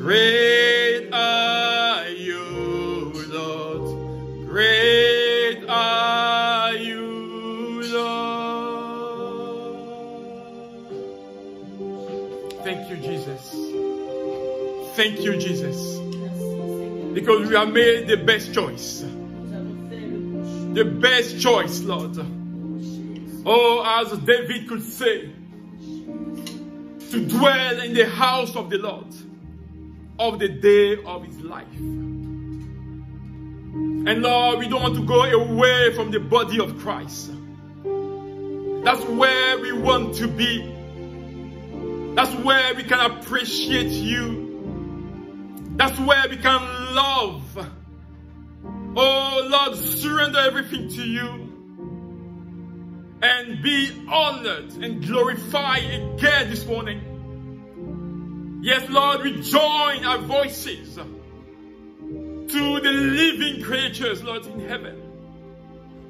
Great are you, Lord. Great are you, Lord. Thank you, Jesus. Thank you, Jesus. Because we have made the best choice. The best choice, Lord. Oh, as David could say, to dwell in the house of the Lord of the day of his life. And Lord, we don't want to go away from the body of Christ. That's where we want to be. That's where we can appreciate you. That's where we can love. Oh Lord, surrender everything to you and be honored and glorified again this morning. Yes, Lord, we join our voices to the living creatures, Lord, in heaven.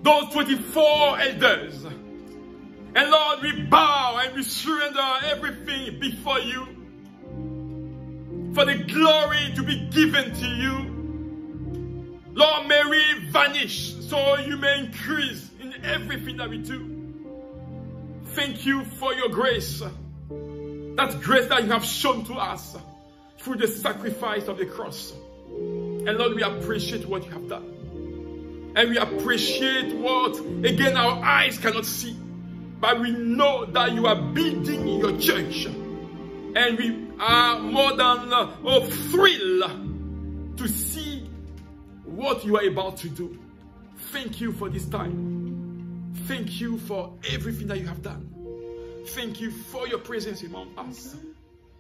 Those 24 elders. And Lord, we bow and we surrender everything before you for the glory to be given to you. Lord, may we vanish so you may increase in everything that we do. Thank you for your grace. That grace that you have shown to us through the sacrifice of the cross. And Lord, we appreciate what you have done. And we appreciate what, again, our eyes cannot see. But we know that you are building your church. And we are more than thrilled to see what you are about to do. Thank you for this time. Thank you for everything that you have done. Thank you for your presence among us.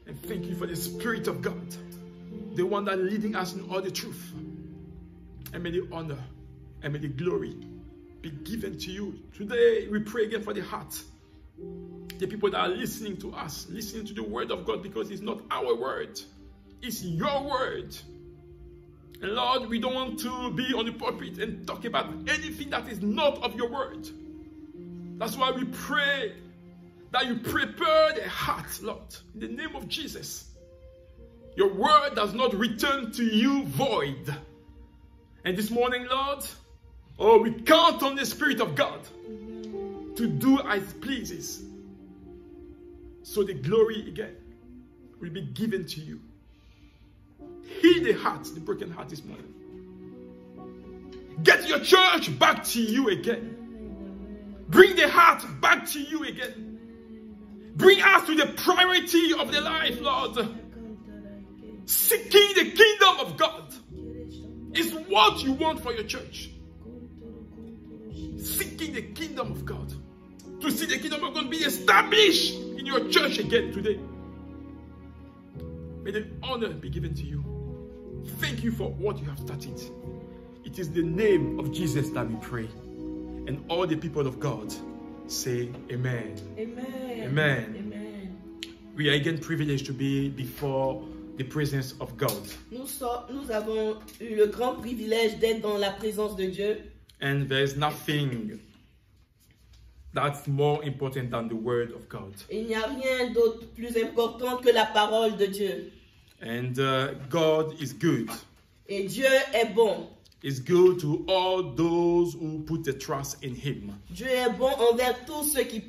And thank you for the Spirit of God, the one that is leading us in all the truth. And may the honor and may the glory be given to you. Today we pray again for the heart. The people that are listening to us, listening to the word of God, because it's not our word. It's your word. And Lord, we don't want to be on the pulpit and talk about anything that is not of your word. That's why we pray that you prepare the heart, Lord, in the name of Jesus. Your word does not return to you void. And this morning, Lord, oh, we count on the Spirit of God to do as it pleases. So the glory again will be given to you. Heal the heart, the broken heart this morning. Get your church back to you again. Bring the heart back to you again. Bring us to the priority of the life, Lord. Seeking the kingdom of God is what you want for your church. Seeking the kingdom of God. To see the kingdom of God be established in your church again today. May the honor be given to you. Thank you for what you have started. It is the name of Jesus that we pray. And all the people of God say amen. Amen. Amen. Amen. We are again privileged to be before the presence of God. Nous avons eu le grand privilège d'être dans la présence de Dieu. And there is nothing that's more important than the word of God. Il n'y a rien d'autre plus important que la parole de Dieu. And God is good. Et Dieu est bon. Is good to all those who put their trust in Him. Dieu est bon envers tous ceux qui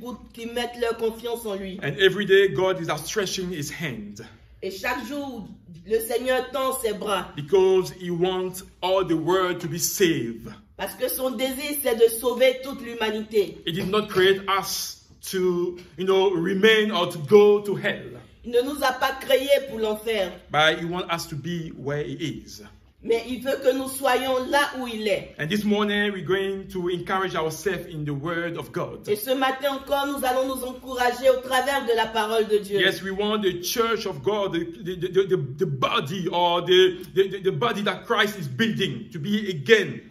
mettent leur confiance en lui. And every day God is stretching His hand. Et chaque jour, le Seigneur tend ses bras. Because He wants all the world to be saved. Parce que son désir, c'est de sauver toute l'humanité. He did not create us to, remain or to go to hell. Il ne nous a pas créés pour l'enfer. But He wants us to be where He is. Mais il veut que nous soyons là où il est. And this morning we're going to encourage ourselves in the word of God. Et ce matin encore, nous allons nous encourager au travers de la parole de Dieu. Yes, we want the church of God, the body or the body that Christ is building to be again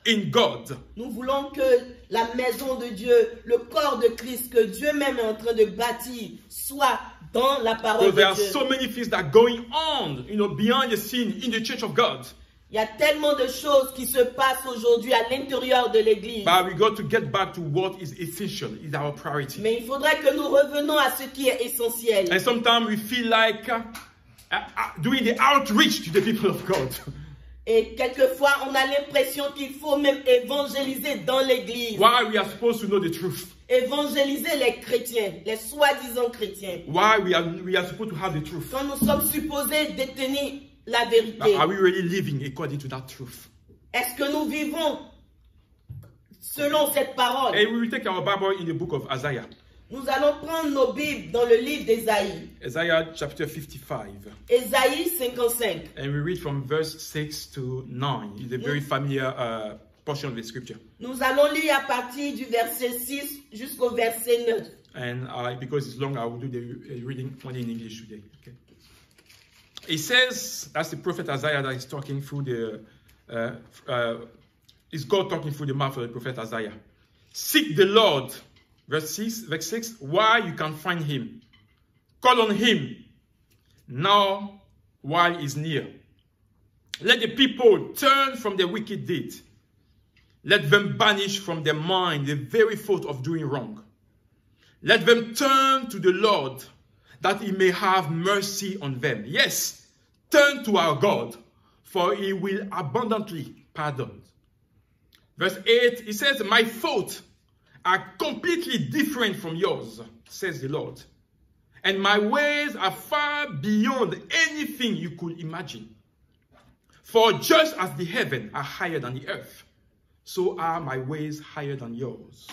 in God. Nous voulons que la maison de Dieu, le corps de Christ que Dieu même est en train de bâtir, soit dans la parole de There are Dieu. so many things that are going on, behind the scene in the church of God. Il y a tellement de choses qui se passent aujourd'hui à l'intérieur de l'église. But we got to get back to what is essential, is our priority. Mais il faudrait que nous revenons à ce qui est essentiel. And sometimes we feel like doing the outreach to the people of God. Et quelquefois, on a l'impression qu'il faut même évangéliser dans l'église. Why we are supposed to know the truth. Évangéliser les chrétiens, les soi-disant chrétiens. Why we are supposed to have the truth. Quand nous sommes supposés détenir la vérité. Are we really living according to that truth? Est-ce que nous vivons selon cette parole? And we will take our Bible in the book of Isaiah. Nous allons prendre nos Bibles dans le livre d'Ésaïe. Isaiah chapter 55. Ésaïe 55. And we read from verse 6 to 9. It's a very familiar portion of the scripture. Nous allons lire à partir du verset 6 jusqu'au verset 9. And because it's long, I will do the reading only in English today. Okay. It says, that's the prophet Isaiah that is talking through it's God talking through the mouth of the prophet Isaiah. Seek the Lord. Verse 6, while you can find him. Call on him now while he's near. Let the people turn from their wicked deeds. Let them banish from their mind the very thought of doing wrong. Let them turn to the Lord, that he may have mercy on them. Yes, turn to our God, for he will abundantly pardon. Verse 8, it says, my thoughts are completely different from yours, says the Lord. And my ways are far beyond anything you could imagine. For just as the heavens are higher than the earth, so are my ways higher than yours,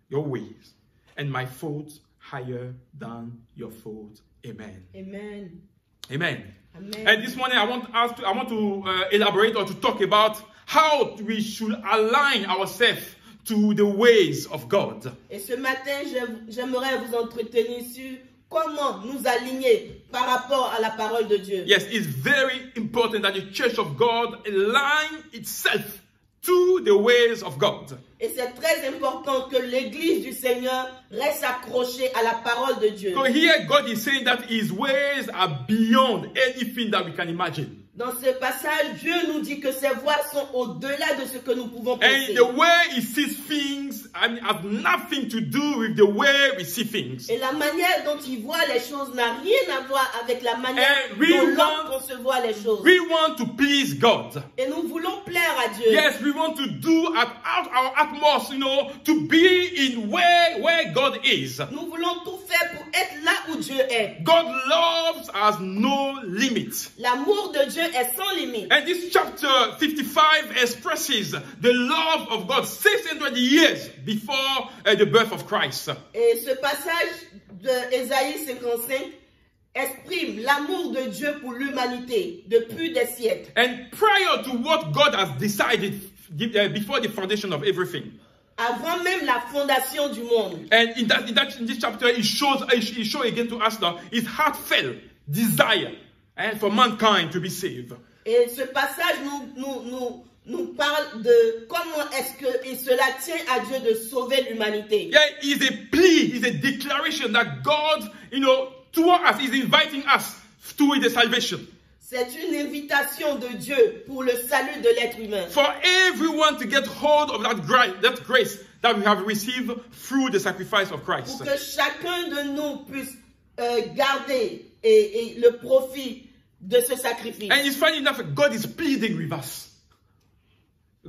your ways, and my thoughts higher than your thoughts. Amen. Amen. Amen. Amen. And this morning I want to elaborate or to talk about how we should align ourselves to the ways of God. Et ce matin, j'aimerais vous entretenir sur comment nous aligner par rapport à la parole de Dieu. Yes, it's very important that the church of God align itself to the ways of God. Et c'est très important que l'église du Seigneur reste accrochée à la parole de Dieu. So here God is saying that his ways are beyond anything that we can imagine. Dans ce passage, Dieu nous dit que ses voies sont au-delà de ce que nous pouvons penser. And the way he sees things has nothing to do with the way we see things. Et la manière dont il voit les choses n'a rien à voir avec la manière dont l'homme concevoir les choses. We want to please God. Et nous voulons plaire à Dieu. Yes, we want to do our utmost, to be in where God is. Nous voulons tout faire pour être là où Dieu est. God loves has no limit. L'amour de Dieu est sans limite. And this chapter 55 expresses the love of God 600 years before the birth of Christ. Et ce passage de Ésaïe 55 exprime l'amour de Dieu pour l'humanité depuis des siècles. And prior to what God has decided before the foundation of everything. Avant même la fondation du monde. And in this chapter, it shows again to us now his heartfelt desire for mankind to be saved. Et ce passage nous parle de comment est-ce que cela tient à Dieu de sauver l'humanité. Yeah, it's a plea, it's a declaration that God, toward us, is inviting us to the salvation. C'est une invitation de Dieu pour le salut de l'être humain. For everyone to get hold of that grace that we have received through the sacrifice of Christ. Pour que chacun de nous puisse garder et le profit de ce sacrifice. And it's funny enough, God is pleading with us.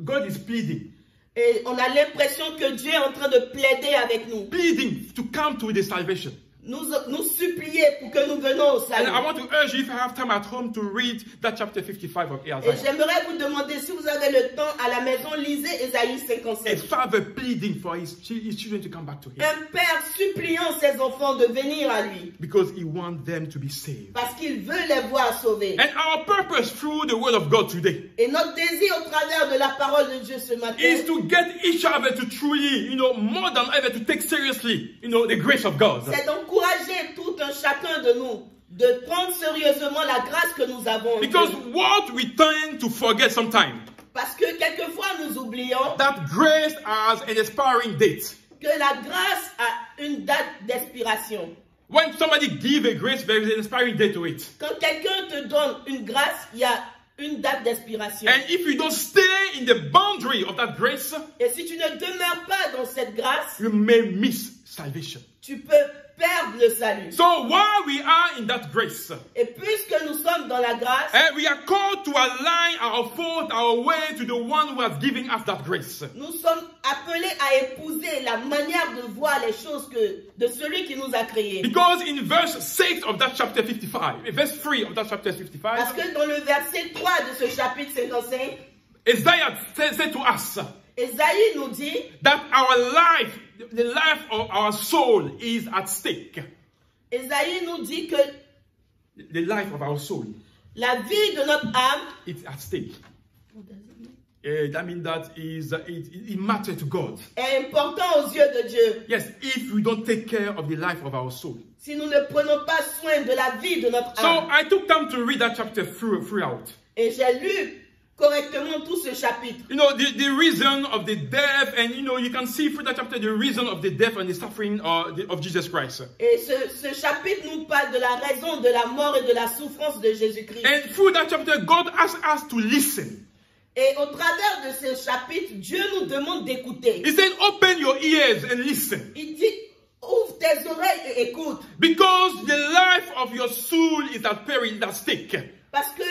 God is pleading. Et on a l'impression que Dieu est en train de plaider avec nous. Pleading to come to the salvation. Nous supplier pour que nous venons au salut. And I want to urge you, if you have time at home, to read that chapter 55 of Isaiah. Et j'aimerais vous demander, si vous avez le temps à la maison, lisez Ésaïe 55. A father pleading for his children to come back to him. Un père suppliant ses enfants de venir à lui. Because he wants them to be saved. Parce qu'il veut les voir sauvés. And our purpose through the word of God today. Et notre désir au travers de la parole de Dieu ce matin. Is to get each other to truly, more than ever, to take seriously, the grace of God. C'est encourager tout un chacun de nous de prendre sérieusement la grâce que nous avons. Because what we tend to forget sometimes. Parce que quelquefois nous oublions that grace has an expiring date. Que la grâce a une date d'expiration. When somebody gives a grace, there is an expiring date to it. Quand quelqu'un te donne une grâce, il y a une date d'expiration. And if you don't stay in the boundary of that grace, et si tu ne demeures pas dans cette grâce, you may miss salvation. Tu peux perdent le salut. So while we are in that grace, Et puisque nous sommes dans la grâce, we are called to align our thought, our way to the one who has given us that grace. nous sommes appelés à épouser la manière de voir les choses de celui qui nous a créés. Because in verse 6 of that chapter 55, verse 3 of that chapter 55, Parce que dans le verset 3 de ce chapitre 55, Isaiah said to us Ésaïe nous dit that our life, the life of our soul is at stake. Ésaïe nous dit que The life of our soul la vie de notre âme is at stake. That means that it matters to God. est important aux yeux de Dieu. Yes, if we don't take care of the life of our soul. Si nous ne prenons pas soin de la vie de notre So âme. I took time to read that chapter throughout. Et j'ai lu correctement tout ce chapitre. You know, the reason of the death, and you know, you can see through that chapter the reason of the death and the suffering of Jesus Christ. Et ce chapitre nous parle de la raison de la mort et de la souffrance de Jésus-Christ. And through that chapter, God asks us to listen. Et au travers de ce chapitre, Dieu nous demande d'écouter. He said, open your ears and listen. Il dit, ouvre tes oreilles et écoute. Because the life of your soul is at peril, at stake. Parce que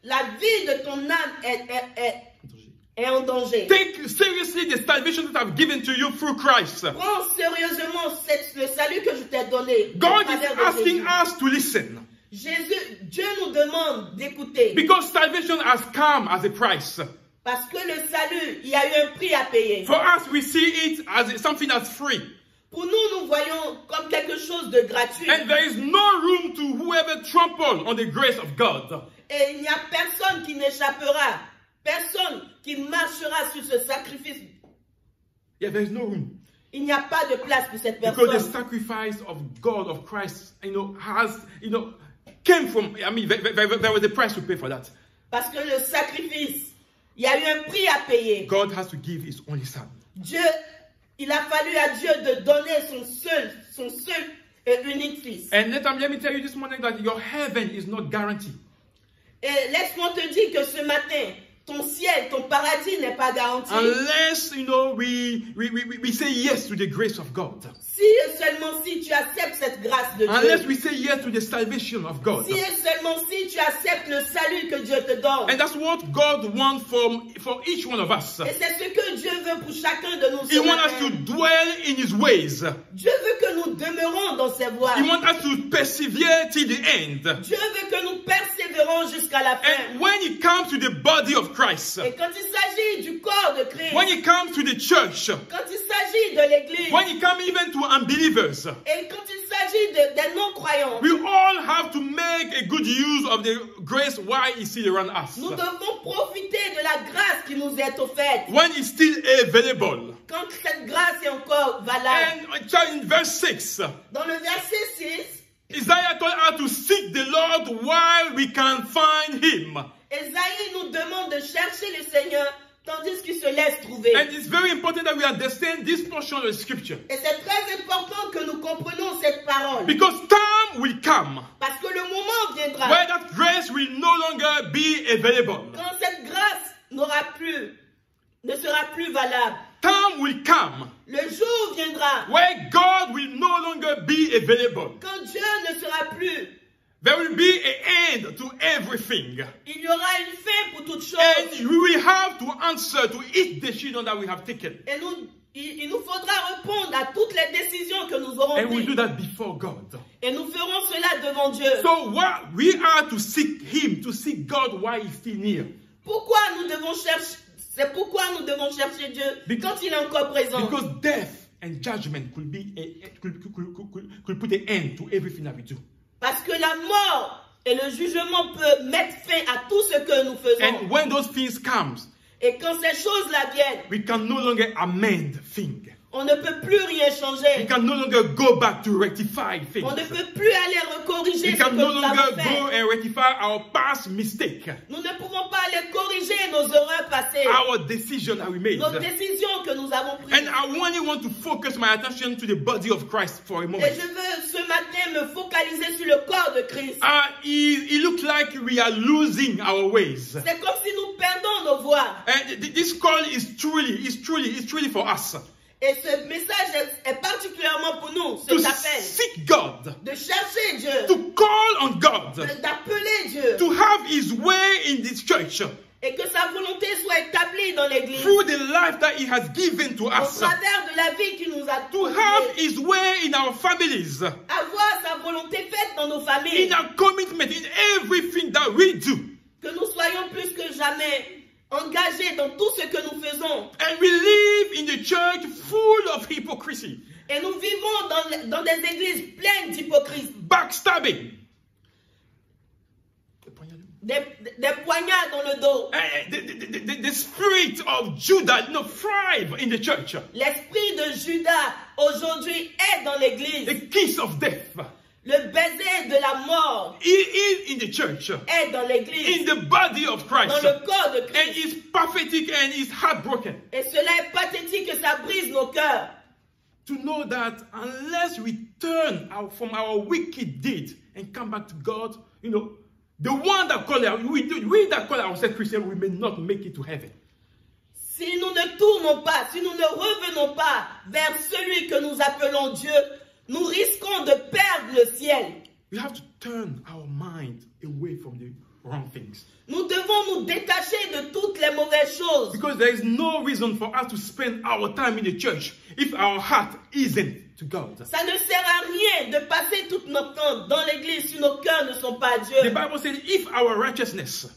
la vie de ton âme est en danger. Take seriously the salvation that I've given to you through Christ. Prends sérieusement le salut que je t'ai donné. au God is travers de asking Jésus. us to listen. Dieu nous demande d'écouter. Because salvation has come as a price. Parce que le salut, il y a eu un prix à payer. For us, we see it as something that's free. Pour nous, nous voyons comme quelque chose de gratuit. And there is no room to whoever trample on the grace of God. Et il n'y a personne qui n'échappera. Personne qui marchera sur ce sacrifice. Yeah, there is no room. Il n'y a pas de place pour cette Because the personne. sacrifice of God, of Christ, came from, there was a price to pay for that. Parce que le sacrifice, il y a eu un prix à payer. God has to give his only son. Dieu, il a fallu à Dieu de donner son seul et unique fils. And let me tell you this morning that your heaven is not guaranteed. Et laisse-moi te dire que ce matin, ton ciel, ton paradis n'est pas garanti. Unless, we say yes to the grace of God. Si et seulement si tu acceptes cette grâce de Unless Dieu. we say yes to the salvation of God. Si et seulement si tu acceptes le salut que Dieu te donne. And that's what God wants for each one of us. Et c'est ce que Dieu veut pour chacun de nous. He ce wants us matin. to dwell in his ways. Dieu veut que nous demeurons dans ses voies. He wants us to persevere till the end. Dieu veut que nous persévérons jusqu'à la fin. And when it comes to the body of Christ, Et quand il s'agit du corps de Christ, when it comes to the church, quand il s'agit de l'église, when it comes even to unbelievers, et quand il s'agit des non-croyants, we all have to make a good use of the grace while it's still around us. nous devons profiter de la grâce qui nous est offerte. When it's still available. Quand cette grâce est encore valable. And in verse 6, Dans le verset 6, Isaiah told us to seek the Lord while we can find him. Ésaïe nous demande de chercher le Seigneur tandis qu'il se laisse trouver. And it's very important that we understand this portion of the scripture. Et c'est très important que nous comprenions cette parole. Because time will come Parce que le moment viendra where that grace will no longer be available. quand cette grâce ne sera plus valable. Time will come Le jour viendra where God will no longer be available. quand Dieu ne sera plus. There will be an end to everything. Il y aura une fin pour toutes choses. And we will have to answer to each decision that we have taken. Et il nous faudra répondre à toutes les décisions que nous aurons And we do prises. that before God. Et nous ferons cela devant Dieu. So what we are to seek him, to seek God while he's still near. Pourquoi nous devons chercher? C'est pourquoi nous devons chercher Dieu quand il est encore présent. Because death and judgment could put an end to everything that we do. Parce que la mort et le jugement peuvent mettre fin à tout ce que nous faisons. And when those things come, Et quand ces choses-là viennent, we can no longer amend things. on ne peut plus rien We changer. can no longer go back to rectify things. On ne peut plus aller corriger We ce que can no nous longer avons go fait. and rectify our past mistake, Nous ne pouvons pas aller corriger nos erreurs passées, our decision that we made. nos décisions que nous avons prises. And I only want to focus my attention to the body of Christ for a Et moment. je veux ce matin me focaliser sur le corps de Christ. It looks like we are losing our ways. C'est comme si nous perdons nos voies. And this call is truly for us. Et ce message est particulièrement pour nous, to cet appel. seek God, De chercher Dieu, to call on God, d'appeler Dieu. to have His way in this church Et que sa volonté soit établie dans l'église. through the life that He has given to Au us, travers de la vie qu'il nous a to have donnée. His way in our families, Avoir sa volonté faite dans nos familles. in our commitment, in everything that we do. Que nous soyons plus que jamais engagés dans tout ce que nous faisons. And we live in the church full of hypocrisy, Et nous vivons dans des églises pleines d'hypocrisie. backstabbing, Des poignards dans le dos. the spirit of Judah, thrive in the church. L'esprit de Judas aujourd'hui est dans l'église. The kiss of death Le baiser de la mort is in the church, est dans l'église. in the body of Christ, Dans le corps de and Christ. is pathetic and is heartbroken. Et cela est pathétique et ça brise nos cœurs. To know that unless we turn out from our wicked deeds and come back to God, the one that we that call ourselves Christians, we may not make it to heaven. Si nous ne tournons pas, si nous ne revenons pas vers celui que nous appelons Dieu, nous risquons de perdre le ciel. We have to turn our mind away from the wrong things. Nous devons nous détacher de toutes les mauvaises choses. Because there is no reason for us to spend our time in the church if our heart isn't to God. Ça ne sert à rien de passer tout notre temps dans l'église si nos cœurs ne sont pas à The Dieu. Bible says if our righteousness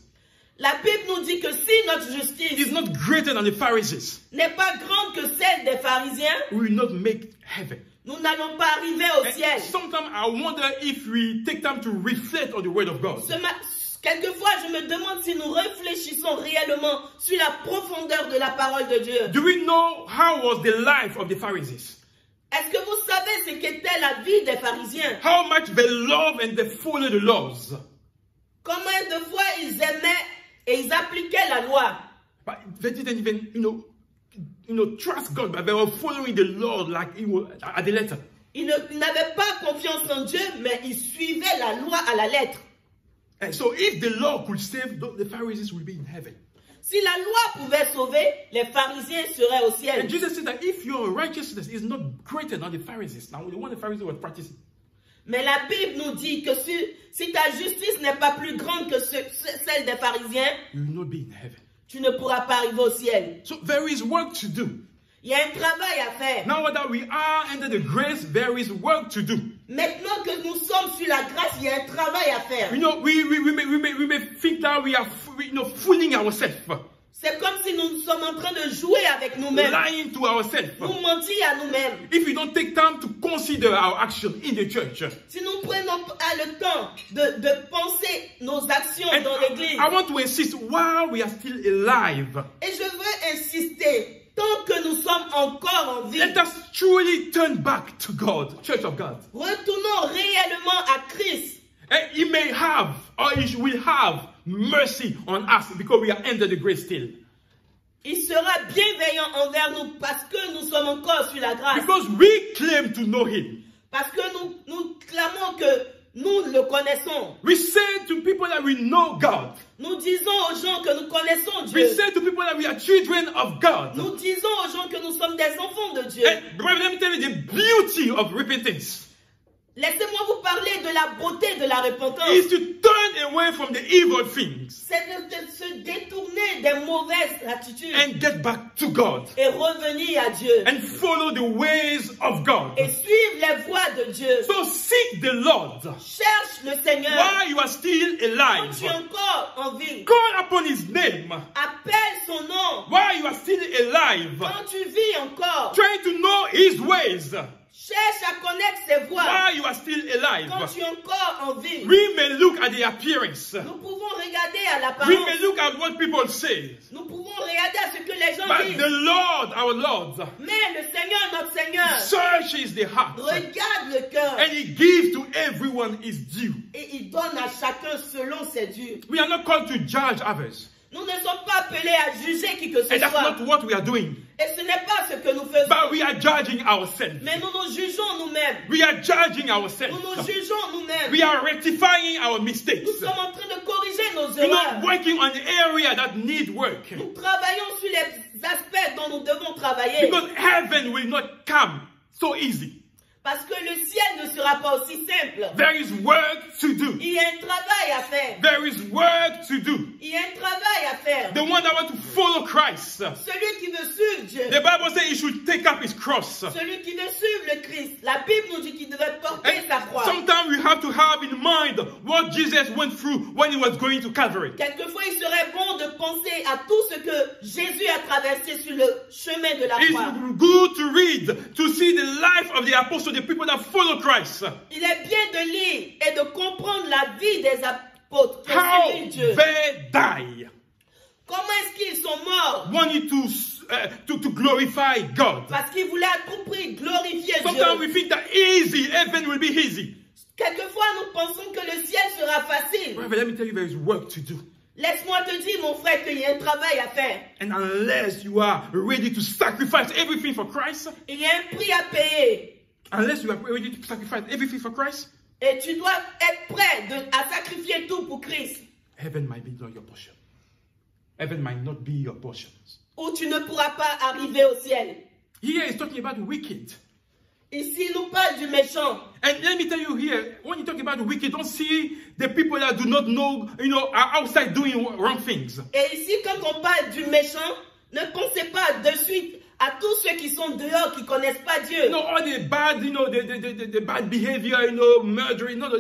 La Bible nous dit que si notre justice is not greater than the Pharisees, n'est pas grande que celle des pharisiens, we will not make heaven. nous n'allons pas arriver au ciel. Sometimes I wonder if we take time to reflect on the word of God. Quelquefois, je me demande si nous réfléchissons réellement sur la profondeur de la parole de Dieu. Do we know how was the life of the Pharisees? Est-ce que vous savez ce qu'était la vie des pharisiens? How much they love and they follow the laws. Combien de fois ils aimaient et ils appliquaient la loi? But they didn't even, trust God, but they were following the law like it was at the letter. Ils n'avaient pas confiance en Dieu, mais ils suivaient la loi à la lettre. And so if the law could save, the Pharisees will be in heaven. Si la loi pouvait sauver, les pharisiens seraient au ciel. And Jesus said that if your righteousness is not greater than the Pharisees, now the one the Pharisees were practicing, Mais la Bible nous dit que si ta justice n'est pas plus grande que celle des pharisiens, you will not be in heaven. tu ne pourras pas arriver au ciel. So there is work to do. Il y a un travail à faire. Now that we are under the grace, there is work to do. Maintenant que nous sommes sur la grâce, il y a un travail à faire. We may think that we are fooling ourselves, C'est comme si nous sommes en train de jouer avec nous-mêmes. lying to ourselves. Nous mentir à nous-mêmes. If we don't take time to consider our action in the church. Si nous prenons pas le temps de penser nos actions And dans l'église. I want to insist, while we are still alive, Et je veux insister, tant que nous sommes encore en vie, let us truly turn back to God, Church of God. retournons réellement à Christ. And He may have, or He will have, mercy on us because we are under the grace still. Il sera bienveillant envers nous parce que nous sommes encore sur la grâce. Because we claim to know Him. Parce que nous clamons que nous le connaissons. We say to people that we know God. Nous disons aux gens que nous connaissons Dieu. We say to people that we are children of God. Nous disons aux gens que nous sommes des enfants de Dieu. And brother, let me tell you the beauty of repentance. Laissez-moi vous parler de la beauté de la repentance. Is to turn away from the evil things C'est de se détourner des mauvaises attitudes and get back to God et revenir à Dieu. and follow the ways of God. Et suivre les voies de Dieu. So seek the Lord Cherche le Seigneur. while you are still Quand alive. tu es encore en vie. Call upon His name Appelle son nom. while you are still alive. Quand tu vis encore. Try to know His ways Cherche à connaître ses voies. while you are still Quand alive. tu es encore en vie. We may look at the appearance. Nous pouvons regarder à We l'apparence. may look at what people say. Nous pouvons regarder à ce que les gens But disent. the Lord, our Lord, Mais le Seigneur, notre Seigneur, searches the heart regarde le cœur. and He gives to everyone His due. Et il donne à chacun selon ses dûs. We are not called to judge others. Nous ne sommes pas appelés à juger qui que ce And that's soit. not what we are doing. Et ce n'est pas ce que nous faisons. But we are judging ourselves. Mais nous nous jugeons nous-mêmes. We are judging Nous ourselves. nous jugeons nous-mêmes. We are rectifying our mistakes. Nous sommes en train de corriger nos We're erreurs. not working on the area that need work. Nous travaillons sur les aspects dont nous devons travailler. Because heaven will not come so easy. Parce que le ciel ne sera pas aussi simple. There is work to do. Il y a un travail à faire. There is work to do. Il y a un travail à faire. The one that wants to follow Christ. Celui qui veut suivre Dieu. The Bible says he should take up his cross. Celui qui veut suivre le Christ. La Bible nous dit qu'il devait porter And sa croix. sometimes we have to have in mind what Jesus went through when he was going to Calvary. Quelquefois, il serait bon de penser à tout ce que Jésus a traversé sur le chemin de la It's croix. good to read, to see the life of the apostles, the people that follow Christ. Il est bien de lire et de comprendre la vie des apôtres qui ont How suivi Dieu. they die. Comment est-ce qu'ils sont morts? Wanting to glorify God. Parce qu'ils voulaient à tout prix glorifier Sometimes Dieu. we think that easy, heaven will be easy. Quelquefois, nous pensons que le ciel sera facile. But let me tell you, there is work to do. Laisse-moi te dire, mon frère, qu'il y a un travail à faire. And unless you are ready to sacrifice everything for Christ, Il y a un prix à payer. unless you are ready to sacrifice everything for Christ, Et tu dois être prêt à sacrifier tout pour Christ. heaven might be not your portion. Heaven might not be your portion. Ou tu ne pourras pas arriver au ciel. Here he's talking about the wicked. Ici, il nous parle du méchant. And let me tell you here, when you talk about the wicked, don't see the people that do not know, are outside doing wrong things. Et ici, quand on parle du méchant, ne pensez pas de suite à tous ceux qui sont dehors, qui ne connaissent pas Dieu. All the bad, the bad behavior, murdering. No,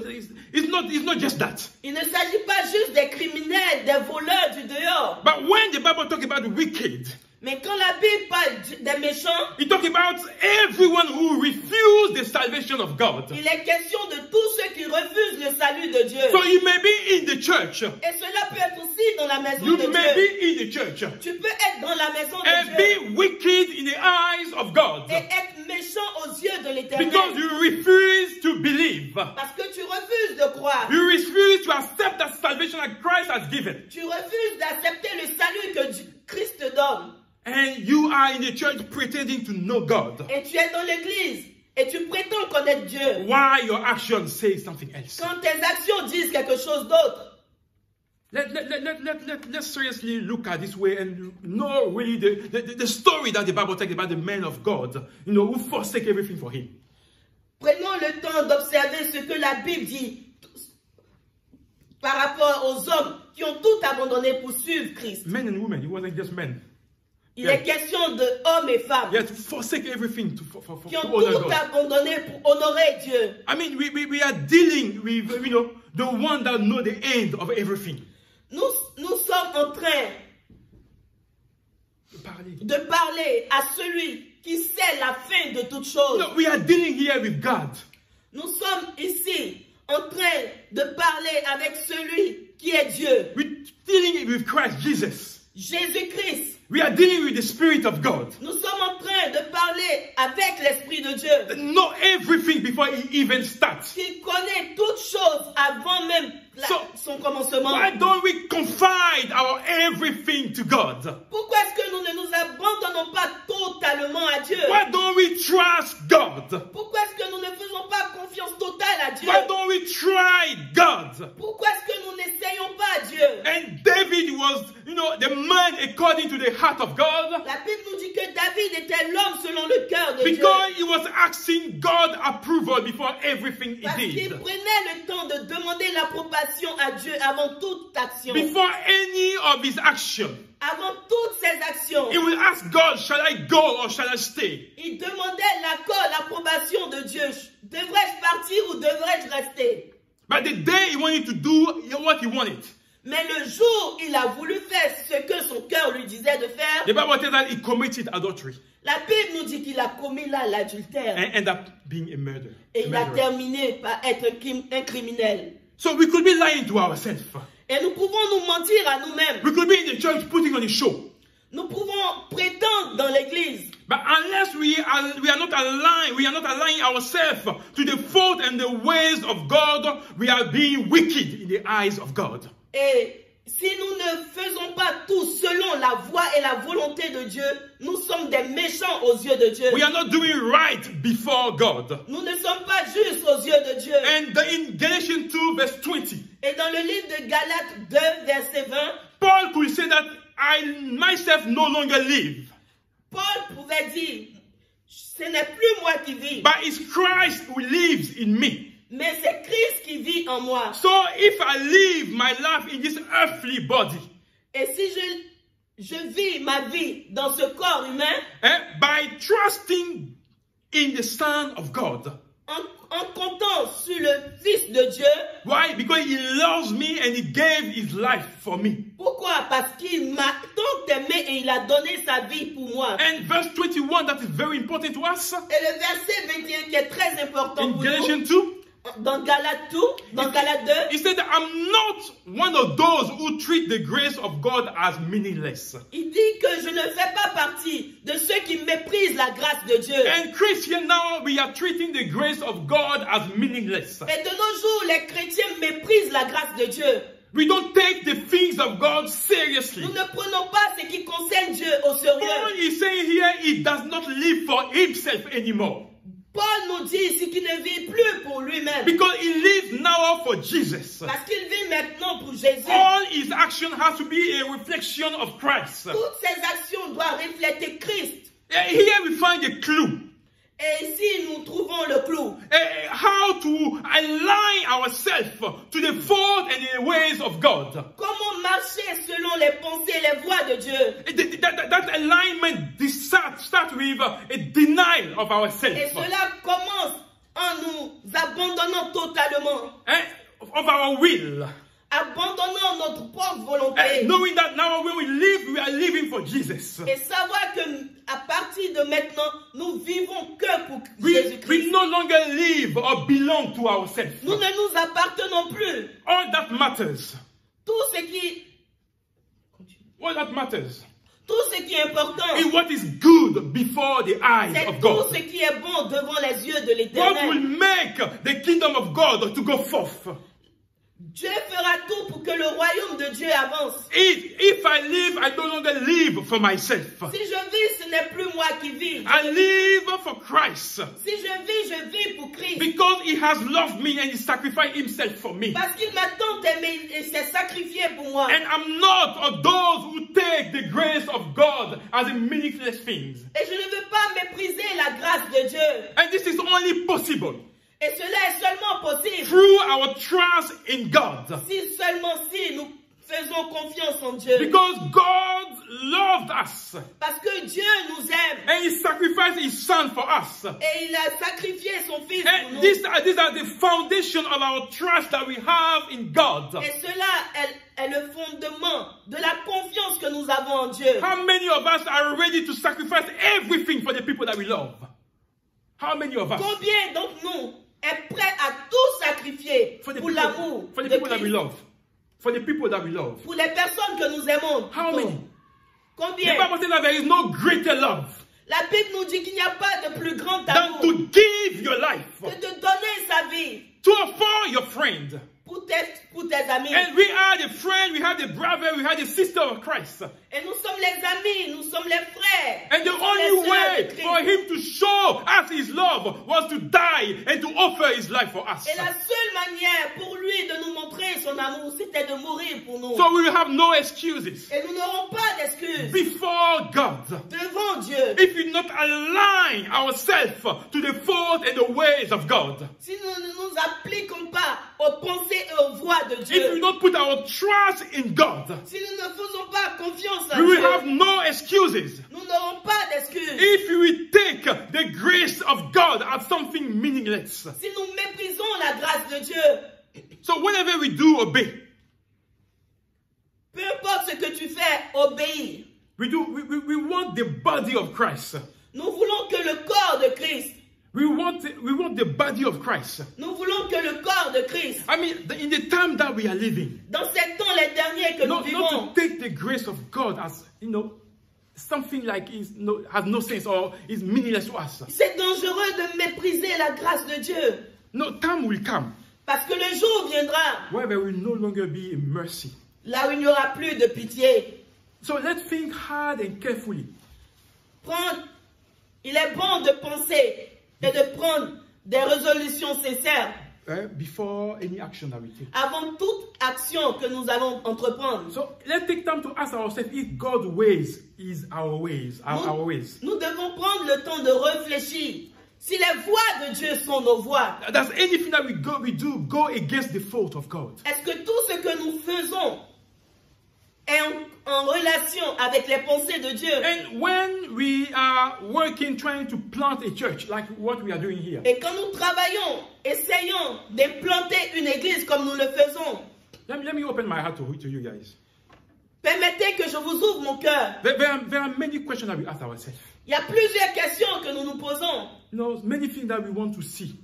it's not just that. Il ne s'agit pas juste des criminels, des voleurs du dehors. But when the Bible talks about the wicked, Mais quand la Bible parle des méchants, it talks about everyone who refused the salvation of God. il est question de tous ceux qui refusent le salut de Dieu. So you may be in the church. Et cela peut être aussi dans la maison You de may Dieu. be in the church Tu peux être dans la maison de and Dieu be wicked in the eyes of God et être méchant aux yeux de l'Éternel. because you refuse to believe. Parce que tu refuses de croire. You refuse to accept that salvation that Christ has given. Tu refuses d'accepter le salut que Christ te donne. And you are in the church pretending to know God. Et tu es dans l'église et tu prétends connaître Dieu. Why your actions say something else? Quand tes actions disent quelque chose d'autre. Let's seriously look at this way and know really the story that the Bible tells about the men of God, who forsake everything for him. Prenons le temps d'observer ce que la Bible dit par rapport aux hommes qui ont tout abandonné pour suivre Christ. Men and women, it wasn't just men. Il est question de hommes et femmes They had to forsake everything qui ont to honor tout God. abandonné pour honorer Dieu. I mean, we are dealing with, the one that knows the end of everything. Nous sommes en train de parler à celui qui sait la fin de toutes choses. We are dealing here with God. Nous sommes ici en train de parler avec celui qui est Dieu. We're dealing with Christ Jesus. Jésus-Christ. We are dealing with the Spirit of God. Nous sommes en train de parler avec l'Esprit de Dieu. Know everything before he even starts. Qui connaît toutes choses avant même son commencement. Why don't we confide our everything to God? Pourquoi est-ce que nous ne nous abandonnons pas totalement à Dieu? Why don't we trust God? Pourquoi est-ce que nous ne faisons pas confiance totale à Dieu? Why don't we try God? Pourquoi est-ce que nous n'essayons pas Dieu? And David was, the man according to the heart of God. La Bible nous dit que David était l'homme selon le cœur de Dieu. Because he was asking God approval before everything he Parce qu'il did. prenait le temps de demander l'approbation à Dieu avant toute action. Before any of his action, Avant toutes ses actions. he will ask God, shall I go or shall I stay? Il demandait l'accord, l'approbation de Dieu. Devrais-je partir ou devrais-je rester? But the day he wanted to do what he wanted, Mais le jour où il a voulu faire ce que son cœur lui disait de faire, the Bible tells that he committed adultery la Bible nous dit qu'il a commis là l'adultère. and ended up being a murderer. Et il a terminé par être un criminel. So we could be lying to ourselves. Et nous pouvons nous mentir à nous-mêmes. We could be in the church putting on a show. Nous pouvons prétendre dans l'église. But unless we are not aligning ourselves to the thought and the ways of God, we are being wicked in the eyes of God. Et Si nous ne faisons pas tout selon la voie et la volonté de Dieu, nous sommes des méchants aux yeux de Dieu. We are not doing right before God. Nous ne sommes pas justes aux yeux de Dieu. And in Galatians 2 verse 20, Et dans le livre de Galates 2, verset 20, Paul could say that I myself no longer live, Paul pouvait dire, ce n'est plus moi qui vis, but it's Christ who lives in me. mais c'est Christ qui vit en moi. So if I live my life in this earthly body, Et si je vis ma vie dans ce corps humain, by trusting in the Son of God. en comptant sur le Fils de Dieu. Why? Because he loves me and he gave his life for me. Pourquoi? Parce qu'il m'a tant aimé et il a donné sa vie pour moi. And verse 21, that is very important to us. Et le verset 21 qui est très important In pour Galatians nous, 2, dans Galates 2, he said that I'm not one of those who treat the grace of God as meaningless. il dit que je ne fais pas partie de ceux qui méprisent la grâce de Dieu. And Christian now, we are treating the grace of God as meaningless. Et de nos jours, les chrétiens méprisent la grâce de Dieu. We don't take the things of God seriously. Nous ne prenons pas ce qui concerne Dieu au sérieux. Paul is saying here he does not live for himself anymore. Paul nous dit ici qu'il ne vit plus pour lui-même. Because he lives now for Jesus. Parce qu'il vit maintenant pour Jésus. All his action has to be a reflection of Christ. Toutes ses actions doivent refléter Christ. Here we find a clue. Et ici, nous trouvons le clou. How to align ourselves to the thought and the ways of God. Comment marcher selon les pensées et les voies de Dieu. That alignment starts with a denial of ourselves. Et cela commence en nous abandonnant totalement. Of our will. Abandonnant notre propre volonté. Knowing that now when we live, we are living for Jesus. Et savoir que à partir de maintenant, nous vivons que pour We Jésus-Christ. no longer live or belong to ourselves. Nous ne nous appartenons plus. All that matters. Tout ce qui est important, is what is good before the eyes c'est of tout God. ce qui est bon devant les yeux de What will l'Éternel. make the kingdom of God to go forth? Dieu fera tout pour que le royaume de Dieu avance. If I live, I no longer live for myself. Si je vis, ce n'est plus moi qui vis. I live for Christ. Si je vis pour Christ. Because he has loved me and he sacrificed himself for me. Parce qu'il m'a tant aimé et s'est sacrifié pour moi. And I'm not of those who take the grace of God as a meaningless thing. Et je ne veux pas mépriser la grâce de Dieu. And this is only possible Et cela est seulement possible through our trust in God. si nous faisons confiance en Dieu. Because God loved us. Parce que Dieu nous aime. And he sacrificed his son for us. Et il a sacrifié son fils pour And nous. these are the foundation of our trust that we have in God. Et cela est le fondement de la confiance que nous avons en Dieu. How many of us are ready to sacrifice everything for the people that we love? How many of us? Combien d'entre nous est prêt à tout sacrifier pour l'amour For the de people that we Christ? love. For the people that we love. Pour les personnes que nous aimons. How many? The Combien? Bible says that there is no greater love La Bible nous dit qu'il n'y a pas de plus grand than amour to give your life que de donner sa vie to for your friend. pour tes amis. And we are the friend, we have the brother, we have the sister of Christ. Et nous sommes les amis, nous sommes les frères. And the nous sommes les only sœurs way de Christ. for him to show us his love was to die and to offer his life for us. Et la seule manière pour lui de nous montrer son amour, c'était de mourir pour nous. So we will have no excuses Et nous n'aurons pas d'excuses before God devant Dieu. if we not align ourselves to the thought and the ways of God. Si nous ne nous appliquons pas aux pensées et aux voies de If Dieu. we don't put our trust in God, Si nous ne faisons pas confiance à we will Dieu, have no excuses. nous n'aurons pas d'excuses. If we take the grace of God as something meaningless. Si nous méprisons la grâce de Dieu, So whenever we do obey, peu importe ce que tu fais, obéis. we want the body of Christ. Nous voulons que le corps de Christ, We want the body of Christ. nous voulons que le corps de Christ, I mean, in the time that we are living, dans ces temps les derniers que nous not vivons, to take the grace of God as, something like has no sense or is meaningless to us. c'est dangereux de mépriser la grâce de Dieu. No, time will come Parce que le jour viendra where there will no longer be a mercy. là où il n'y aura plus de pitié. So let's think hard and carefully. Il est bon de penser et de prendre des résolutions sincères Before any action that we take. avant toute action que nous allons entreprendre. So let's take time to ask ourselves if God's ways is our ways, our ways. Nous devons prendre le temps de réfléchir si les voies de Dieu sont nos voies. Does anything that we do go against the fault of God? Est-ce que tout ce que nous faisons est en relation avec les pensées de Dieu? And when we are working, trying to plant a church, like what we are doing here, Et quand nous travaillons, essayons d'implanter une église comme nous le faisons, let me open my heart to you guys. permettez que je vous ouvre mon cœur. There are many questions that we ask ourselves. Il y a plusieurs questions que nous nous posons. You know, many things that we want to see.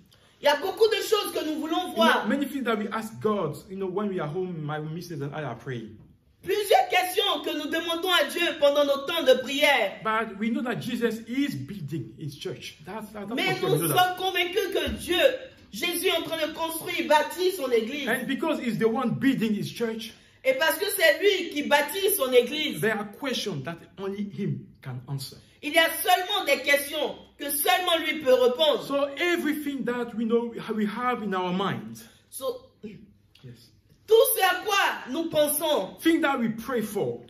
Il y a beaucoup de choses que nous voulons voir. Many things that we ask God. You know, when we are home, my missus and I are praying. Plusieurs questions que nous demandons à Dieu pendant nos temps de prière. But we know that Jesus is building his church. That's Mais for nous sure. sommes convaincus que Jésus est en train de construire, bâtir son église. And because he's the one building his church, Et parce que c'est lui qui bâtit son église, there are questions that only him can answer. il y a seulement des questions que seulement lui peut répondre. So everything that we know we have in our mind, yes, Tout ce à quoi nous pensons, thing that we pray for,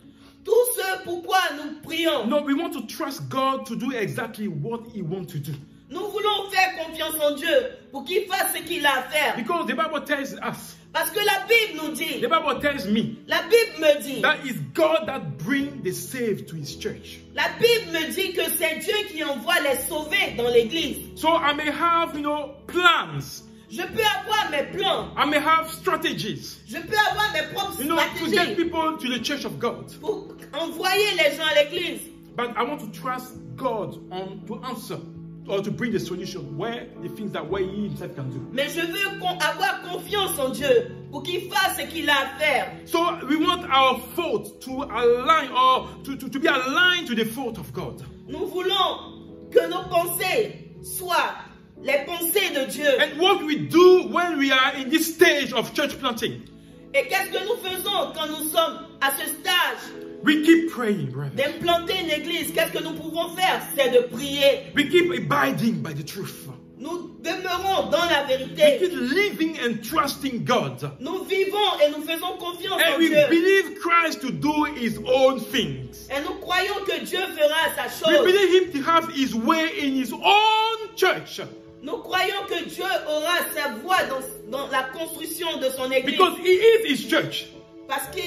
tout ce pourquoi nous prions, no, we want to trust God to do exactly what he wants to do. nous voulons faire confiance en Dieu pour qu'il fasse ce qu'il a à faire. Because the Bible tells us, Parce que la Bible nous dit, the Bible tells me, la Bible me dit, that is God that brings the saved to his church. la Bible me dit que c'est Dieu qui envoie les sauvés dans l'église. So I may have, plans. Je peux avoir mes plans. I may have strategies, Je peux avoir mes propres to get stratégies people to the church of God. pour envoyer les gens à l'église. But I want to trust God to answer or to bring the solution where the things that where he himself can do. Mais je veux avoir confiance en Dieu pour qu'il fasse ce qu'il a à faire. So we want our thought to align or to be aligned to the thought of God. Nous voulons que nos pensées soient les pensées de Dieu. And what we do when we are in this stage of church planting, Et qu'est-ce que nous faisons quand nous sommes à ce stage we keep praying, brother. d'implanter une église? Qu'est-ce que nous pouvons faire? C'est de prier. We keep abiding by the truth. Nous demeurons dans la We keep vérité. living and trusting God. Nous vivons et nous faisons confiance And en we Dieu. believe Christ to do his own things. Et nous croyons que Dieu fera sa We chose. believe him to have his way in his own church. Nous croyons que Dieu aura sa voix dans la construction de son église. Because he is his church. Parce qu'il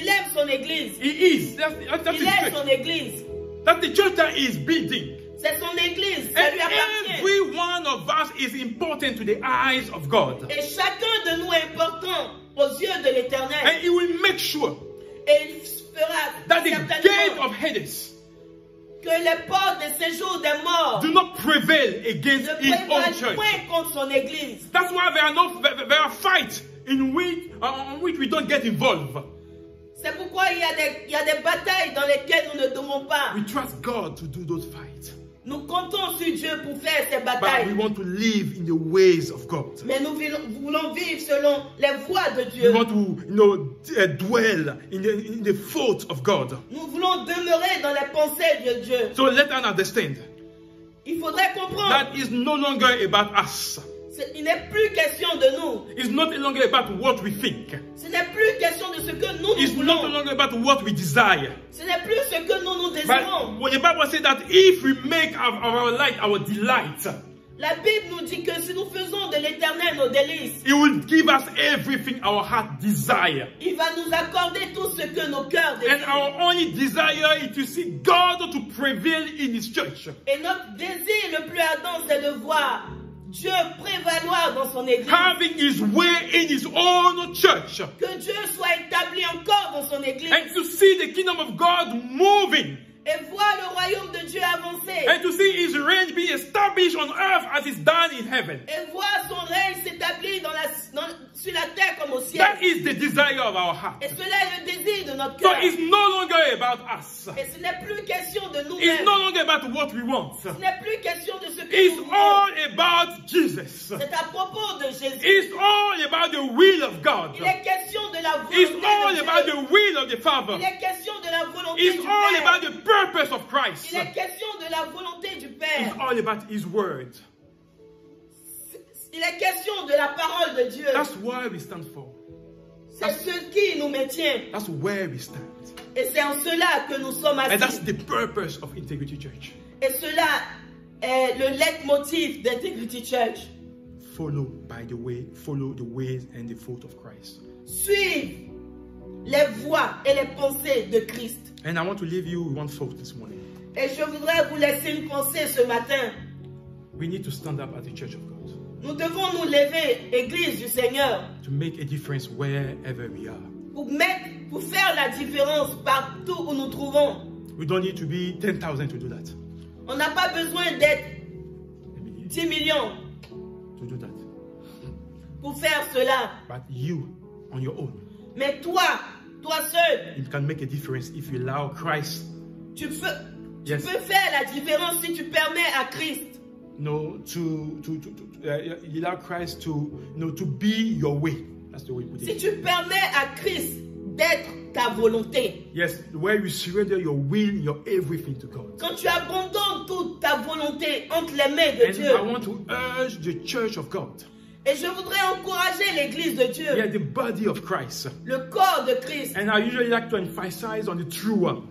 aime son église. He is. That's his Il aime church. son église. That's the church that he is building. C'est son église. Ça And lui appartient. every one of us is important to the eyes of God. Et chacun de nous est important aux yeux de l'Éternel. And he will make sure Et il fera that the gate certainement of Hades que les portes de séjour des morts do not prevail ne against his own prévalent church. point contre son église. That's why there are fights on which we don't get involved. C'est pourquoi il y a des batailles dans lesquelles nous ne devons pas. We trust God to do those fights. Nous comptons sur Dieu pour faire ces But we batailles. want to live in the ways of God. Mais nous voulons vivre selon les voies de We Dieu. want to dwell in the thought of God. Nous voulons demeurer dans les pensées de Dieu. So let us understand Il faudrait comprendre, that is no longer about us. il n'est plus question de nous. It's not longer about what we think. Ce n'est plus question de ce que nous It's not voulons. longer about what we desire. Ce n'est plus ce que nous désirons. But when the Bible says that if we make our light our delight, La Bible nous dit que si nous faisons de l'Éternel nos délices, He will give us everything our heart desire. il va nous accorder tout ce que nos cœurs And désirent. our only desire is to see God to prevail in His church. Et notre désir le plus ardent, c'est de voir Dieu prévaloir dans son église. Having His way in His own church. Que Dieu soit établi encore dans son église. And to see the kingdom of God moving. Et voir le royaume de Dieu avancer. And to see His reign be established on earth as it's done in heaven. Et voir son règne s'établir sur la terre comme au ciel. That is the desire of our heart. Et cela est le désir de notre So cœur. it's no longer about us. Et ce n'est plus question de It's nous-mêmes. no longer about what we want. Ce n'est plus question de ce que It's nous voulons. all about Jesus. C'est à propos de Jésus. It's all about the will of God. Il est question de la It's volonté all de about Dieu. the will of the Father. Il est question de la volonté It's du all Père. about the purpose of Christ. Il est question de la volonté du Père. It's all about His word. Il est question de la parole de Dieu. That's why we stand for. C'est ce qui nous maintient. That's where we stand. Et c'est en cela que nous sommes And that's assis. the purpose of Integrity Church. Et cela est le leitmotiv d'Integrity Church. Follow the ways and the thought of Christ. Suivre les voies et les pensées de Christ. And I want to leave you with one thought this morning. Et je voudrais vous laisser une pensée ce matin. We need to stand up as the Church of God Nous devons nous lever, Église du Seigneur, to make a difference wherever we are. pour faire la différence partout où nous trouvons. We don't need to be 10,000 to do that. On n'a pas besoin d'être Maybe 10 millions to do that. pour faire cela. But you, on your own, Mais toi seul, you can make a difference if you allow Christ, tu peux Yes. faire la différence si tu permets à Christ you allow Christ to be your way. That's the way we put Si it. tu permets à Christ d'être ta volonté, Yes, where you surrender your will, your everything to God. quand tu abandonnes toute ta volonté entre les mains de And Dieu, I want to urge the Church of God. et je voudrais encourager l'Église de Dieu, We are the body of Christ. le corps de Christ, And I usually like to emphasize on the true one.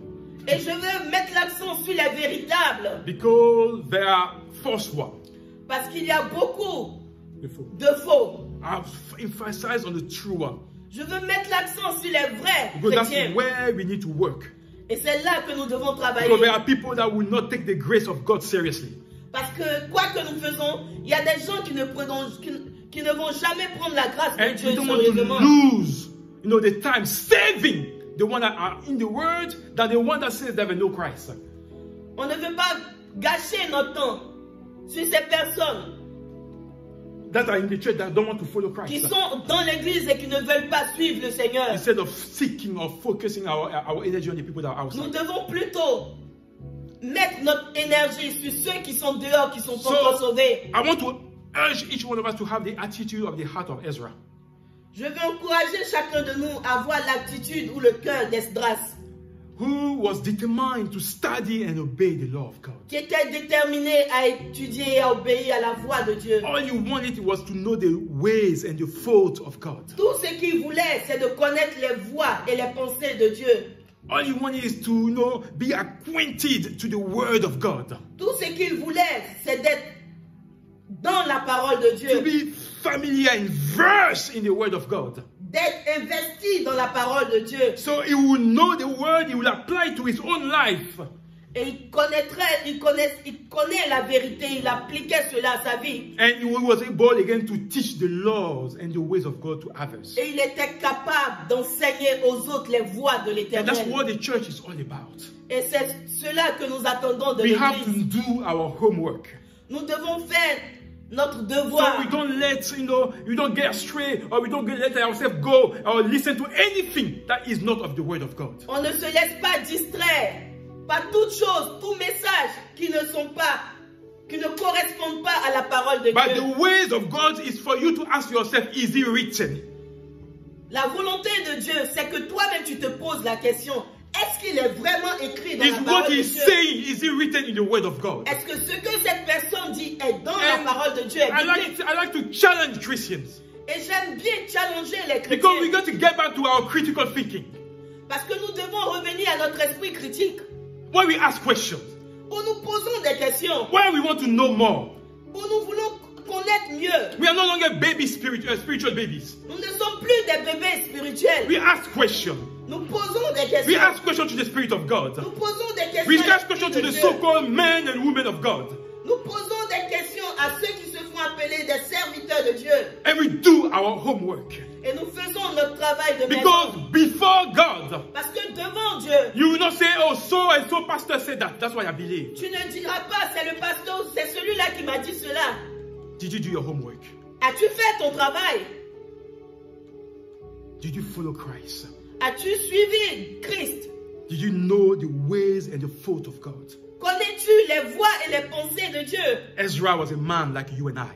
et je veux mettre l'accent sur les véritables, Because there are false ones. parce qu'il y a beaucoup Before. de faux. I've emphasized on the true one. Je veux mettre l'accent sur les vrais Because that's chrétiens, where we need to work. et c'est là que nous devons travailler. Because there are people that will not take the grace of God seriously. Parce que quoi que nous faisons, il y a des gens qui ne vont jamais prendre la grâce de And Dieu we don't want sérieusement. to lose, the time saving the one that are in the word than the one that says they know Christ. On ne veut pas gâcher notre temps sur ces personnes That are in the church that don't want to follow qui Christ. sont dans l'église et qui ne veulent pas suivre le Seigneur. Instead of seeking or focusing our energy on the people that are Nous outside. devons plutôt mettre notre énergie sur ceux qui sont dehors, qui sont pas So, encore sauvés. I want to urge each one of us to have the attitude of the heart of Ezra. Je veux encourager chacun de nous à avoir l'attitude ou le cœur d'Esdras, Who was determined to study and obey the law of God. qui était déterminé à étudier et à obéir à la voix de Dieu. All you wanted was to know the ways and the thoughts of God. Tout ce qu'il voulait, c'est de connaître les voies et les pensées de Dieu. All you wanted is to be acquainted to the word of God. Tout ce qu'il voulait, c'est d'être dans la parole de To Dieu, be familiar and versed in the word of God. d'être investi dans la parole de Dieu. So he will know the word, he will apply it to his own life. Et il connaît la vérité, il appliquait cela à sa vie. And he was able again to teach the laws and the ways of God to others. Et il était capable d'enseigner aux autres les voies de And that's l'Éternel. what the church is all about. Et c'est cela que nous attendons de We have to l'Église. do our homework. Nous devons faire notre So devoir. we don't we don't get astray or we don't let ourselves go or listen to anything that is not of the word of God. On ne se laisse pas distraire par toutes choses, tous messages qui ne correspondent pas à la parole de But Dieu. the ways of God is for you to ask yourself, is it written? La volonté de Dieu, c'est que toi-même tu te poses la question, est-ce qu'il est vraiment écrit dans Is la what parole de he's Dieu? saying, is it written in the word of God? Est-ce que ce que cette personne dit est dans la And parole de Dieu? Est biblique? I like to challenge Christians. Et j'aime bien challenger les Because we chrétiens. got to get back to our critical thinking. Parce que nous devons revenir à notre esprit critique. Where we ask questions. Où nous posons des questions. Where we want to know more. Où nous voulons connaître mieux. We are no longer spiritual babies. Nous ne sommes plus des bébés spirituels. We ask questions. Nous posons des We questions. ask questions to the Spirit of God. Nous posons des questions. We à ask questions to l'Esprit the de Dieu. so-called men and women of God. Nous posons des questions à ceux qui se font appeler des serviteurs de Dieu. And we do our homework. Et nous faisons notre travail de Because maison. before God, Parce que devant Dieu, you will not say, oh, so and so pastor said that. That's why I believe. tu ne diras pas, c'est le pasteur, c'est celui-là qui m'a dit cela. Did you do your homework? As-tu fait ton travail? Did you follow Christ? As-tu suivi Christ? Did you know the ways and the thoughts of God? Connais-tu les voies et les pensées de Dieu? Ezra was a man like you and I.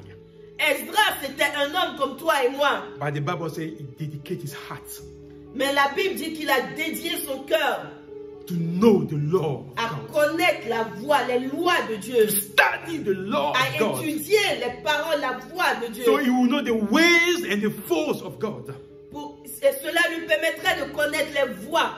Esdras était un homme comme toi et moi. But the Bible says he dedicated his heart Mais la Bible dit qu'il a dédié son cœur to know the law of à God. connaître la voie, les lois de Dieu, To study the law à of God. étudier les paroles, la voix de Dieu. So he will know the ways and the thoughts of God. Et cela lui permettrait de connaître les voies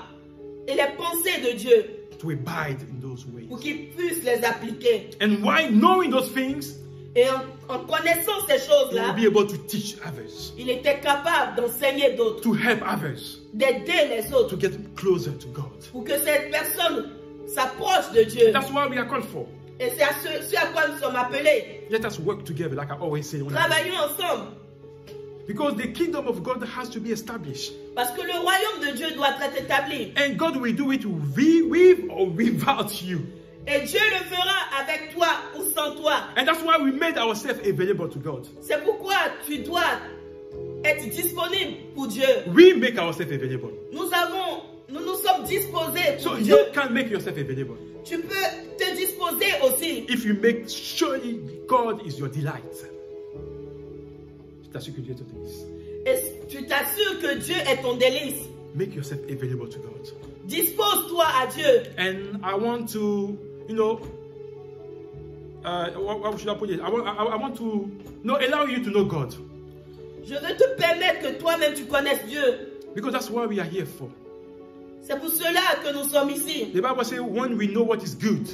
et les pensées de Dieu To abide in those ways. pour qu'il puisse les appliquer. And why knowing those things, Et en connaissant ces he will choses-là, be able to teach others, il était capable d'enseigner d'autres, to help others, d'aider les to autres, get closer to God. pour que cette personne s'approche de Dieu. That's what we are called for. Et c'est ce à quoi nous sommes appelés. Let us work together, like I always say. Travaillons ensemble. Because the kingdom of God has to be established. Parce que le royaume de Dieu doit être établi. And God will do it with or without you. Et Dieu le fera avec toi ou sans toi. And that's why we made ourselves available to God. C'est pourquoi tu dois être disponible pour Dieu. We make ourselves available. Nous nous sommes disposés pour So Dieu. you can make yourself available. Tu peux te disposer aussi. If you make, surely God is your delight. That's what you can do to this. Et tu t'assures que Dieu est ton délice. Make yourself available to God. Dispose-toi à Dieu. And I want to, what should I put it? I want to allow you to know God. Je veux te permettre que toi-même tu connaisses Dieu. Because that's what we are here for. C'est pour cela que nous sommes ici. The Bible says when we know what is good,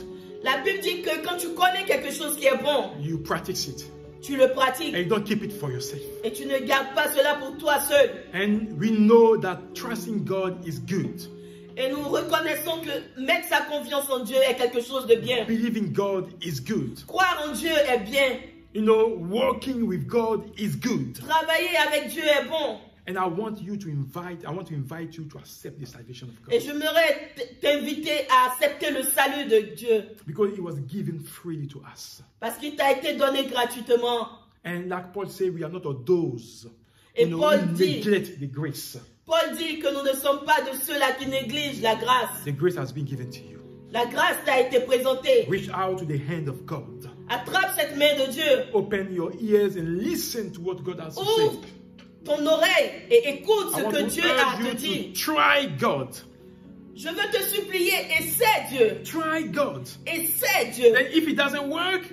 La Bible dit que quand tu connais quelque chose qui est bon, you practice it. tu le pratiques. And you don't keep it for yourself. Et tu ne gardes pas cela pour toi seul. And we know that trusting God is good. Et nous reconnaissons que mettre sa confiance en Dieu est quelque chose de bien. Believing God is good. Croire en Dieu est bien. Working with God is good. Travailler avec Dieu est bon. And I want to invite you to accept the salvation of God. Et j'aimerais t'inviter à accepter le salut de Dieu. Because it was given freely to us. Parce qu'il t'a été donné gratuitement. And like Paul said, we are not of those Et who Paul dit, neglect the grace. Paul dit que nous ne sommes pas de ceux-là qui négligent la grâce. The grace has been given to you. La grâce t'a été présentée. Reach out to the hand of God. Attrape cette main de Dieu. Open your ears and listen to what God has to Ouvre say. ton oreille et écoute I ce want que to Dieu a à urge te you dire. to try God. Je veux te supplier, essaie Dieu. Try God. Essaie Dieu. And if it doesn't work,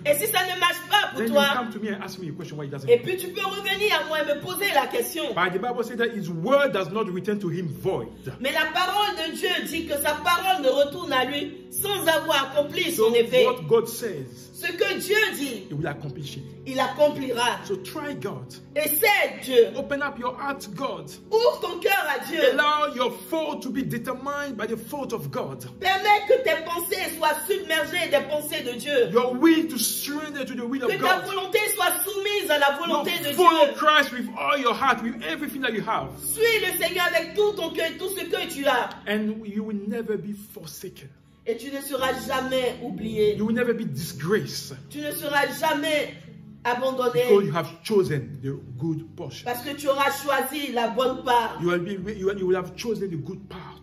Et si ça ne marche pas pour then you toi, come to me and ask me a question why it doesn't et work. puis tu peux revenir à moi et me poser la question. But the Bible says that his word does not return to him void. Mais la parole de Dieu dit que sa parole ne retourne à lui sans avoir accompli So son effet. what God says, Ce que Dieu dit, he will accomplish it. il accomplira. So try God. Essaie Dieu. Open up your heart to God. Ouvre ton cœur à Dieu. Allow your thought to be determined by the thought of God. Permets que tes pensées soient submergées des pensées de Dieu. Your will to surrender to the will Que of ta God. volonté soit soumise à la volonté de Follow Dieu. Christ with all your heart, with everything that you have. Suis le Seigneur avec tout ton cœur, tout ce que tu as. And you will never be forsaken. Et tu ne seras jamais oublié. You will never be disgraced. Tu ne seras jamais abandonné. Because you have chosen the good portion. Parce que tu auras choisi la bonne part. You will have chosen the good part.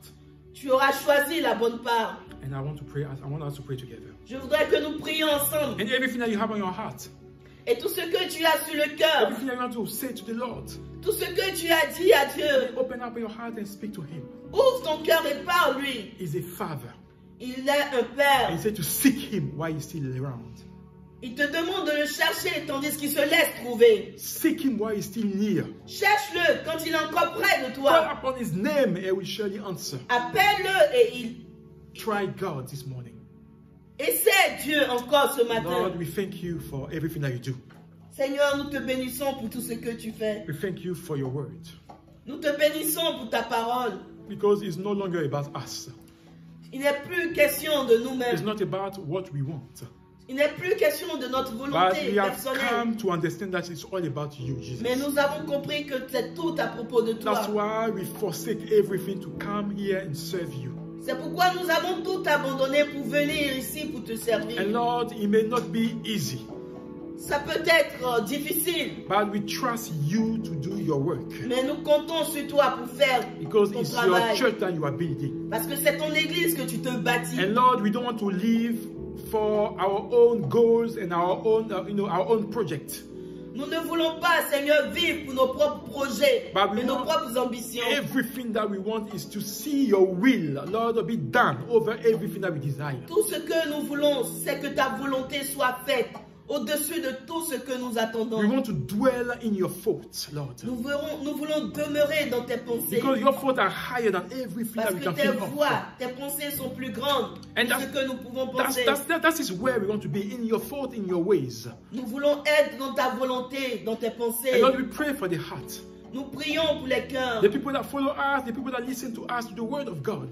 Tu auras choisi la bonne part. And I want us to pray together. Je voudrais que nous prions ensemble. And everything that you have on your heart, Et tout ce que tu as sur le cœur, everything that you want to say to the Lord, tout ce que tu as dit à Dieu, open up your heart and speak to Him. ouvre ton cœur et parle-lui. He's a father. Il est un And père. He said to seek Him while He's still around. Il te demande de le chercher tandis qu'il se laisse trouver. Seek Him while He's still near. Cherche-le quand il est encore près de Call toi. upon His name and He will surely answer. Appelle-le et il Try God this morning. essaie Dieu encore ce matin. Lord, we thank you for everything that you do. Seigneur, nous te bénissons pour tout ce que tu fais. We thank you for your word. Nous te bénissons pour ta parole. Because it's no longer about us. Il n'est plus question de It's nous-mêmes. not about what we want. Il n'est plus question de notre But volonté we have personnelle. come to understand that it's all about you, Jesus. Mais nous avons compris que c'est tout à propos de That's toi. why we forsake everything to come here and serve you. C'est pourquoi nous avons tout abandonné pour venir ici pour te servir. And Lord, it may not be easy. Ça peut être difficile, but we trust you to do your work. mais nous comptons sur toi pour faire Because ton it's your travail. church that you are building. Parce que c'est ton église que tu te bâtis. And Lord, we don't want to live for our own goals and our own, our own project. Nous ne voulons pas, Seigneur, vivre pour nos propres projets But we et nos want propres ambitions. everything that we want is to see your will, Lord, be done over everything that we desire. Tout ce que nous voulons, c'est que ta volonté soit faite au-dessus de tout ce que nous attendons. We want to dwell in your thoughts, Lord. Nous voulons demeurer dans tes pensées. Because your thoughts are higher than everything Parce that we que can tes think of. voix, tes pensées sont plus grandes And que ce que nous pouvons penser. That is where we want to be, in your thought, in your ways. Nous voulons être dans ta volonté, dans tes pensées. And Lord, we pray for the heart. Nous prions pour les cœurs. The people that follow us, the people that listen to us, to the word of God.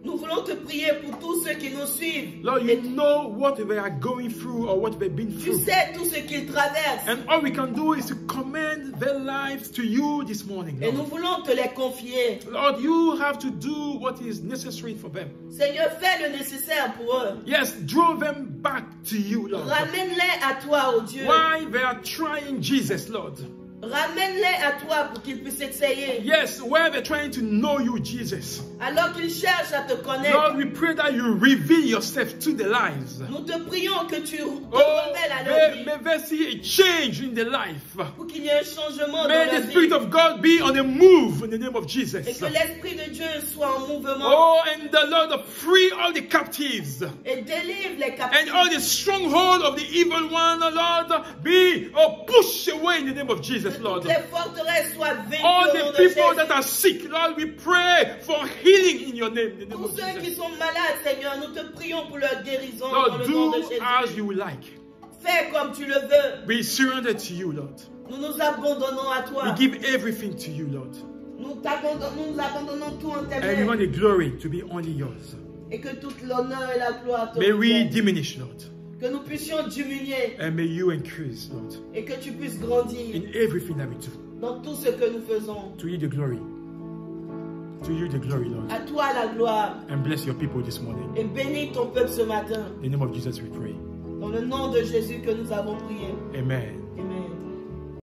Nous voulons te prier pour tous ceux qui nous suivent. Lord, you know what they are going through or what they've been Tu through. sais tout ce qu'ils traversent. And all we can do is to commend their lives to you this morning, Et nous Lord. voulons te les confier. Lord, you have to do what is necessary for them. Seigneur, fais le nécessaire pour eux. Yes, draw them back to you, Lord. Ramène-les à toi, oh Dieu. Why they are trying Jesus, Lord. Ramène-les à toi pour qu'ils puissent essayer. Yes, where they're trying to know you, Jesus. Alors qu'ils cherchent à te connaître. Lord, we pray that you reveal yourself to their lives. Nous te prions que tu te Oh, révèles à leur vie. may they see a change in their life. Pour qu'il y ait un changement dans May leur the Spirit vie. of God be on the move in the name of Et Jesus. que l'Esprit de Dieu soit en mouvement. Oh, and the Lord free all the captives. Et délivre les And all captifs. the stronghold of the evil one, Lord, be pushed away in the name of Jesus, Lord. Les forteresses soient vaincues All au nom the de people Jésus. that are sick, Lord, we pray for healing in your name, in the name Tous of ceux qui Jesus. sont malades, Seigneur, nous te prions pour leur guérison dans Lord, le nom de do as Jésus. you like. Fais comme tu le veux. We surrender to you, Lord. Nous nous abandonnons à We toi. give everything to you, Lord. Nous abandonnons tout en tes And we want mains. the glory to be only yours. Et que toute l'honneur et la gloire te May we reviennent. diminish, Lord. Que nous puissions diminuer And may you increase, Lord, et que tu puisses grandir in everything that we do. dans tout ce que nous faisons. To you the glory. To you the glory, Lord. À toi la gloire. And bless your people this morning. Et bénis ton peuple ce matin. In the name of Jesus we pray. Dans le nom de Jésus que nous avons prié. Amen. Amen.